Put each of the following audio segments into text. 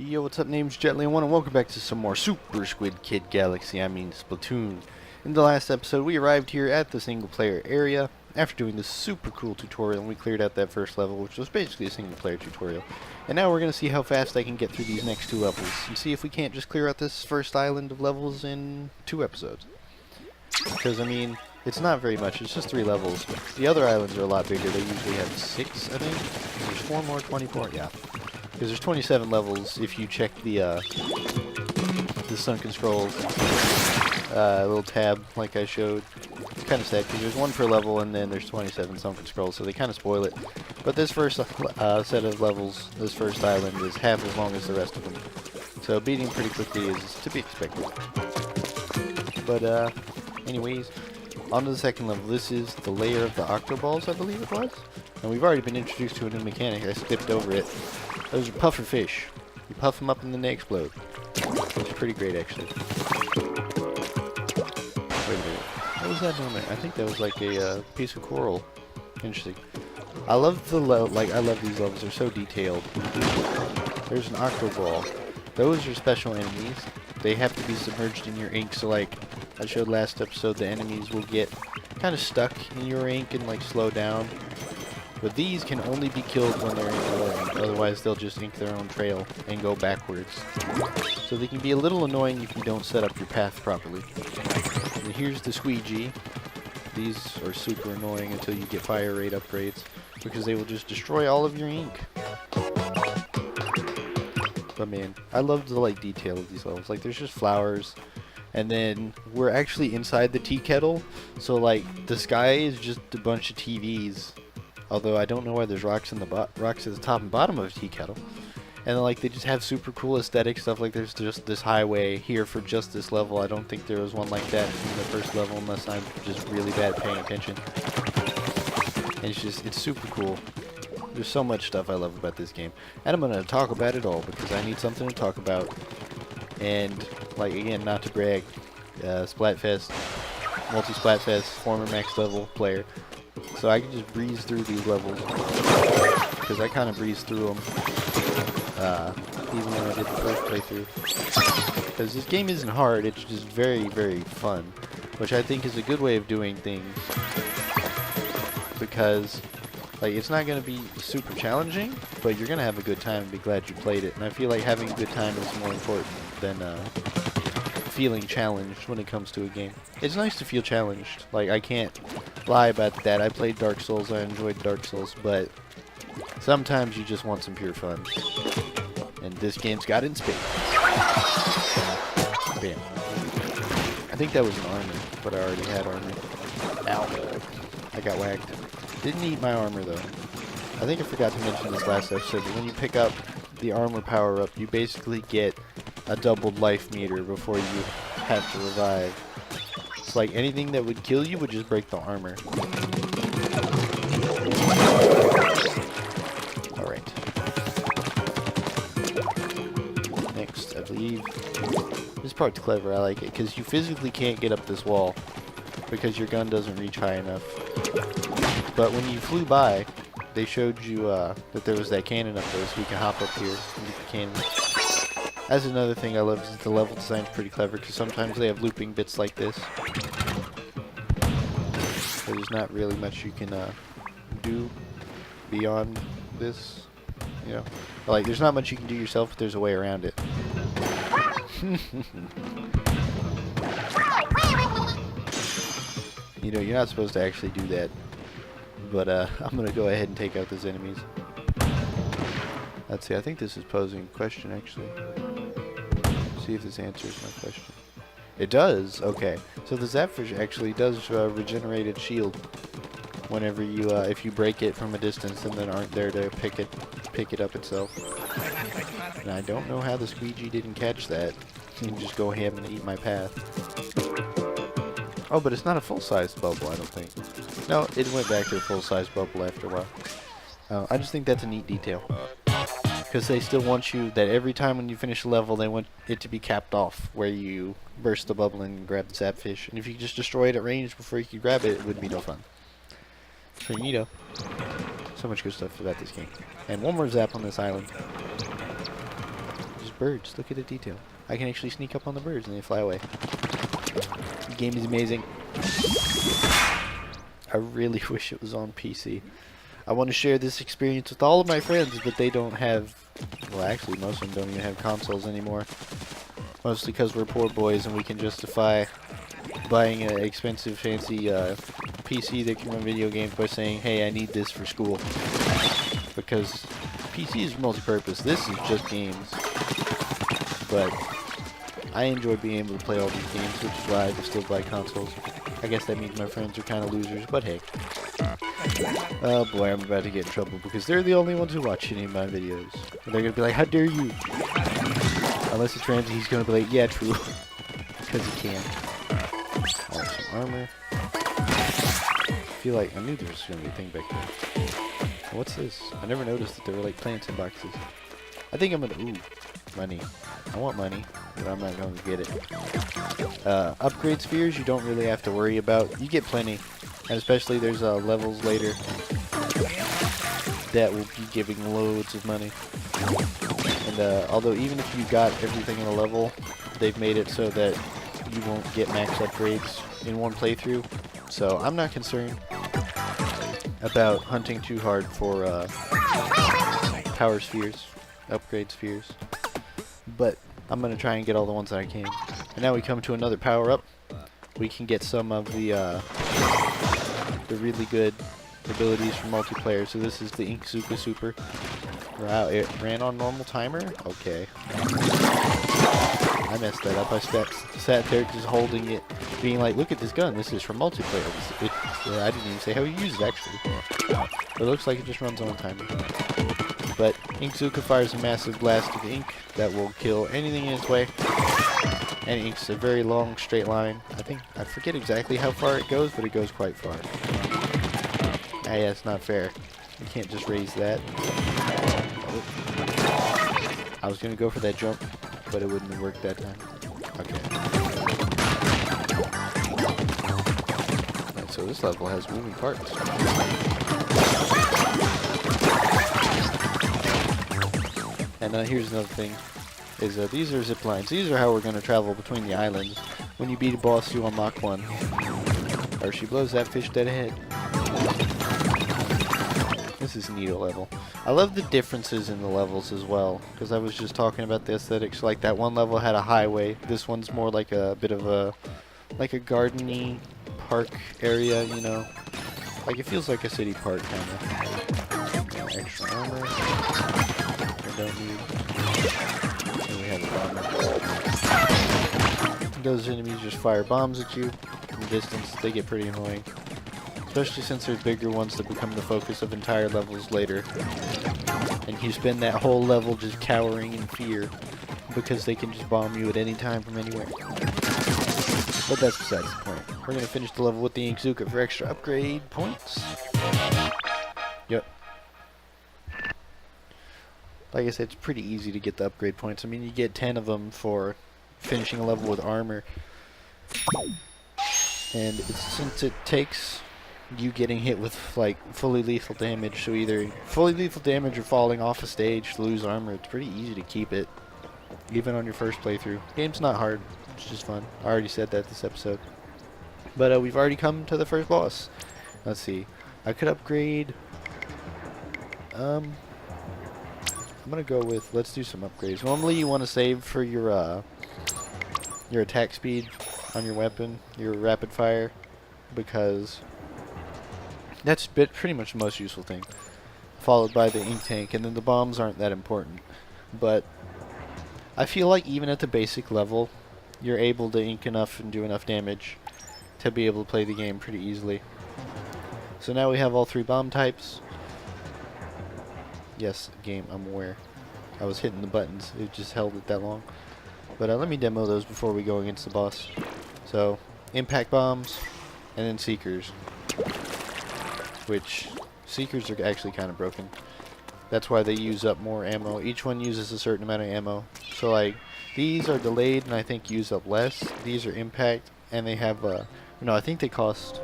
Yo, what's up? Name's Jetly1 and welcome back to some more Super Squid Kid Galaxy, I mean Splatoon. In the last episode, we arrived here at the single player area after doing this super cool tutorial, and we cleared out that first level, which was basically a single player tutorial. And now we're going to see how fast I can get through these next two levels, and see if we can't just clear out this first island of levels in 2 episodes. Because, I mean, it's not very much, it's just 3 levels. The other islands are a lot bigger, they usually have 6, I think. There's 4 more, 24, yeah. Because there's 27 levels if you check the Sunken Scrolls little tab like I showed. It's kind of sad because there's 1 per level and then there's 27 Sunken Scrolls, so they kind of spoil it. But this first set of levels, this first island, is half as long as the rest of them. So beating pretty quickly is to be expected. But anyways, on to the second level. This is the layer of the Octoballs, I believe it was. And we've already been introduced to a new mechanic. I skipped over it. Those are puffer fish. You puff them up and then they explode. It's pretty great, actually. Wait a minute. What was that moment? I think that was like a piece of coral. Interesting. I love the I love these levels. They're so detailed. There's an Octoball. Those are special enemies. They have to be submerged in your ink. So like I showed last episode, the enemies will get kind of stuck in your ink and like slow down. But these can only be killed when they're in your ink, otherwise they'll just ink their own trail and go backwards. So they can be a little annoying if you don't set up your path properly. And here's the squeegee. These are super annoying until you get fire rate upgrades, because they will just destroy all of your ink. But man, I love the like detail of these levels. Like there's just flowers, and then we're actually inside the tea kettle, so like the sky is just a bunch of TVs. Although I don't know why there's rocks in the rocks at the top and bottom of a tea kettle. And then, like, they just have super cool aesthetic stuff. Like there's just this highway here for just this level. I don't think there was one like that in the first level unless I'm just really bad at paying attention. And it's super cool. There's so much stuff I love about this game. And I'm gonna talk about it all because I need something to talk about. And like again, not to brag, Splatfest, multi-Splatfest, former max level player. So I can just breeze through these levels, because I kind of breezed through them, even when I did the first playthrough. Because this game isn't hard, it's just very, very fun, which I think is a good way of doing things, because like it's not going to be super challenging, but you're going to have a good time and be glad you played it. And I feel like having a good time is more important than feeling challenged when it comes to a game. It's nice to feel challenged. Like, I can't lie about that. I played Dark Souls, I enjoyed Dark Souls, but sometimes you just want some pure fun. And this game's got it in spades. Bam. I think that was an armor, but I already had armor. Ow. I got whacked. Didn't eat my armor, though. I think I forgot to mention this last episode, but when you pick up the armor power-up, you basically get a doubled life meter before you have to revive. It's like anything that would kill you would just break the armor. Alright. Next, I believe. This part's clever, I like it, because you physically can't get up this wall because your gun doesn't reach high enough. But when you flew by, they showed you that there was that cannon up there, so you can hop up here and get the cannon. That's another thing I love, is the level design's pretty clever, because sometimes they have looping bits like this. So there's not really much you can do beyond this, you know. Like, there's not much you can do yourself, but there's a way around it. You know, you're not supposed to actually do that. But I'm going to go ahead and take out those enemies. Let's see, I think this is posing a question, actually. See if this answers my question. It does? Okay. So the Zapfish actually does regenerate its shield whenever you, if you break it from a distance and then aren't there to pick it up itself. And I don't know how the squeegee didn't catch that. You can just go ham and eat my path. Oh, but it's not a full-sized bubble, I don't think. No, it went back to a full-sized bubble after a while. I just think that's a neat detail. Because they still want you, that every time when you finish a level, they want it to be capped off, where you burst the bubble and grab the Zapfish. And if you just destroy it at range before you could grab it, it would be no fun. Pretty neato. So much good stuff about this game. And one more zap on this island. Just birds. Look at the detail. I can actually sneak up on the birds and they fly away. The game is amazing. I really wish it was on PC. I want to share this experience with all of my friends, but they don't have... Well, actually, most of them don't even have consoles anymore. Mostly because we're poor boys and we can justify buying an expensive, fancy PC that can run video games by saying, hey, I need this for school. Because PC is multi-purpose. This is just games. But I enjoy being able to play all these games, which is why I just still buy consoles. I guess that means my friends are kind of losers, but hey. Oh boy, I'm about to get in trouble because they're the only ones who watch any of my videos. And they're going to be like, how dare you? Unless it's Ramsey, he's going to be like, yeah, true. Because he can. Alright, some armor. I feel like I knew there was going to be a thing back there. What's this? I never noticed that there were like plants in boxes. I think I'm going to... Ooh, money. I want money, but I'm not going to get it. Upgrade spheres you don't really have to worry about. You get plenty. And especially there's levels later that will be giving loads of money. And although even if you got everything in a level, they've made it so that you won't get max upgrades in one playthrough. So I'm not concerned about hunting too hard for power spheres, upgrade spheres. But I'm going to try and get all the ones that I can. And now we come to another power-up. We can get some of the really good abilities from multiplayer. So this is the Inkzuka Super. Wow, it ran on normal timer? Okay. I messed that up. I sat there just holding it, being like, look at this gun. This is from multiplayer. I didn't even say how you use it, actually. But it looks like it just runs on a timer. But Inkzuka fires a massive blast of ink that will kill anything in its way. And ink's a very long straight line. I forget exactly how far it goes, but it goes quite far. Ah, yeah, it's not fair. You can't just raise that. Oh. I was gonna go for that jump, but it wouldn't have worked that time. Okay. Right, so this level has moving parts. And here's another thing. These are zip lines. These are how we're going to travel between the islands. When you beat a boss, you unlock one. Or she blows that fish dead ahead. This is a neato level. I love the differences in the levels as well, because I was just talking about the aesthetics. Like that one level had a highway. This one's more like a bit of a, like a garden-y park area, you know. Like it feels like a city park kind of. Extra armor. I don't need. We have a bomber. Those enemies just fire bombs at you from a distance. They get pretty annoying. Especially since there's bigger ones that become the focus of entire levels later. And you spend that whole level just cowering in fear because they can just bomb you at any time from anywhere. But that's besides the point. We're going to finish the level with the Inkzuka for extra upgrade points. Yep. Like I said, it's pretty easy to get the upgrade points. I mean, you get 10 of them for finishing a level with armor. And since it takes you getting hit with, like, fully lethal damage, so either fully lethal damage or falling off a stage to lose armor, it's pretty easy to keep it, even on your first playthrough. Game's not hard, it's just fun. I already said that this episode. But we've already come to the first boss. Let's see. I could upgrade... I'm gonna go with, let's do some upgrades. Normally you want to save for your attack speed on your weapon, your rapid fire, because that's pretty much the most useful thing. Followed by the ink tank, and then the bombs aren't that important. But I feel like even at the basic level, you're able to ink enough and do enough damage to be able to play the game pretty easily. So now we have all 3 bomb types. Yes, game, I'm aware. I was hitting the buttons, it just held it that long. But let me demo those before we go against the boss. So, impact bombs, and then seekers. Which, seekers are actually kind of broken. That's why they use up more ammo. Each one uses a certain amount of ammo. So like, these are delayed and I think use up less. These are impact, and they have, no, I think they cost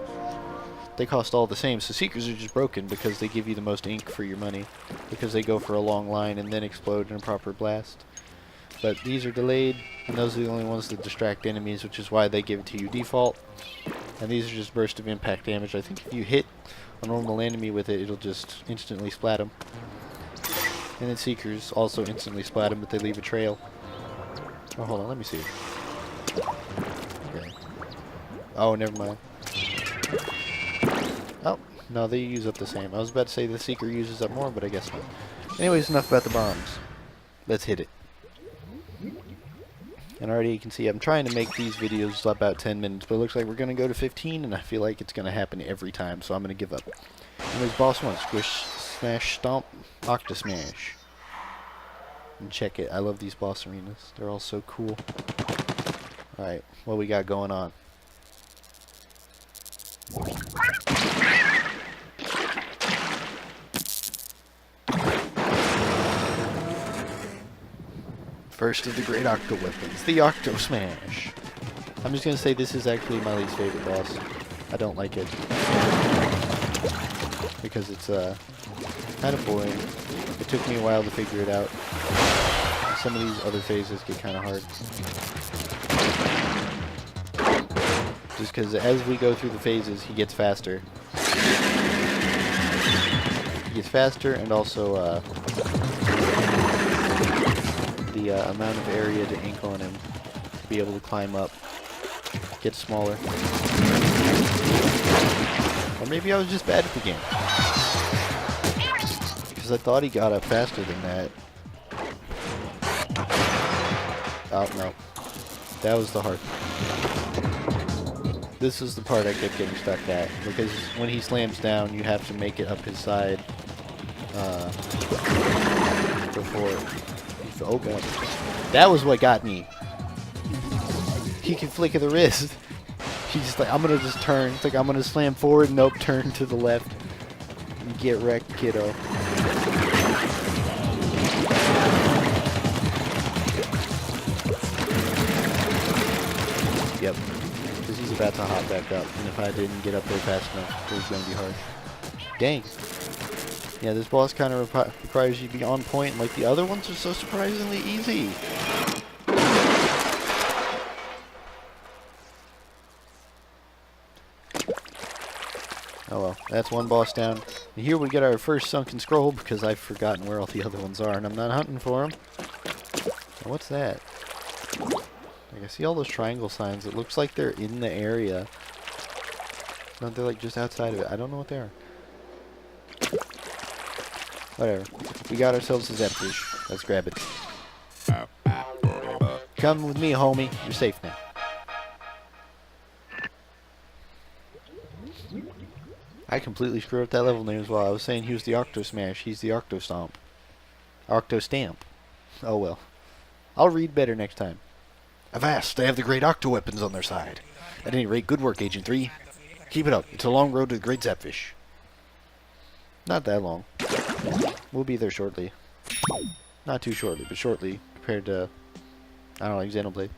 all the same. So seekers are just broken because they give you the most ink for your money, because they go for a long line and then explode in a proper blast. But these are delayed, and those are the only ones that distract enemies, which is why they give it to you default. And these are just burst of impact damage. I think if you hit a normal enemy with it, it'll just instantly splat them. And then Seekers also instantly splat them, but they leave a trail. Oh, hold on, let me see. Okay. Oh, never mind. Oh, no, they use up the same. I was about to say the Seeker uses up more, but I guess not. Anyways, enough about the bombs. Let's hit it. And already you can see I'm trying to make these videos about 10 minutes, but it looks like we're going to go to 15, and I feel like it's going to happen every time, so I'm going to give up. Anyways, boss 1, Squish, Smash, Stomp, Octosmash. And check it. I love these boss arenas. They're all so cool. Alright, what we got going on? First of the great Octoweapons, the Octosmash. I'm just going to say this is actually my least favorite boss. I don't like it. Because it's kind of boring. It took me a while to figure it out. Some of these other phases get kind of hard. Just because as we go through the phases, he gets faster. He gets faster, and also the amount of area to ink on him to be able to climb up gets smaller. Or maybe I was just bad at the game. Because I thought he got up faster than that. Oh, no. That was the hard part. This is the part I kept getting stuck at. Because when he slams down, you have to make it up his side before... Oh god. That was what got me. He can flick of the wrist. He's just like, I'm gonna just turn. It's like, I'm gonna slam forward, nope, turn to the left. And get wrecked, kiddo. Yep. Because he's about to hop back up. And if I didn't get up there fast enough, it was gonna be hard. Dang. Yeah, this boss kind of requires you to be on point, like the other ones are so surprisingly easy. Oh well, that's one boss down. And here we get our first sunken scroll, because I've forgotten where all the other ones are, and I'm not hunting for them. Now, what's that? Like, I see all those triangle signs. It looks like they're in the area. No, they're like just outside of it. I don't know what they are. Whatever. We got ourselves a Zepfish. Let's grab it. Come with me, homie. You're safe now. I completely screwed up that level name as well. I was saying he was the Octosmash. He's the Octostomp. Octostamp. Oh well. I'll read better next time. Avast! They have the great Octoweapons on their side. At any rate, good work, Agent 3. Keep it up. It's a long road to the great Zepfish. Not that long. We'll be there shortly. Not too shortly, but shortly compared to, I don't know, like Xenoblade.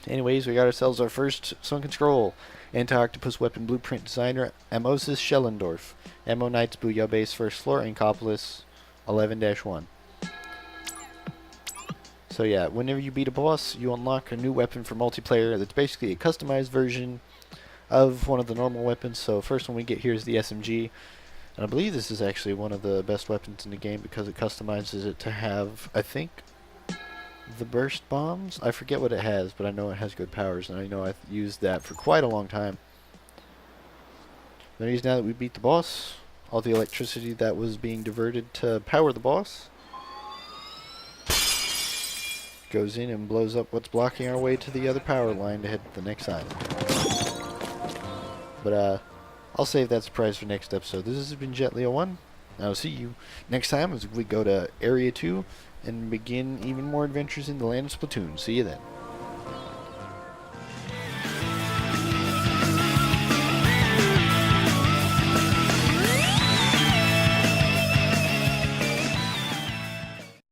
Anyways, we got ourselves our first sunken scroll. Anti-Octopus Weapon Blueprint Designer, Amosis Schellendorf. Ammo Knights, Booyah Base, First Floor, Ankopolis, 11-1. So yeah, whenever you beat a boss, you unlock a new weapon for multiplayer that's basically a customized version of one of the normal weapons. So first one we get here is the SMG. And I believe this is actually one of the best weapons in the game because it customizes it to have, I think, the burst bombs. I forget what it has, but I know it has good powers, and I know I've used that for quite a long time. Now that we beat the boss, all the electricity that was being diverted to power the boss goes in and blows up what's blocking our way to the other power line to head to the next side. But, I'll save that surprise for next episode. This has been Jet-Leo1. I'll see you next time as we go to Area 2 and begin even more adventures in the land of Splatoon. See you then.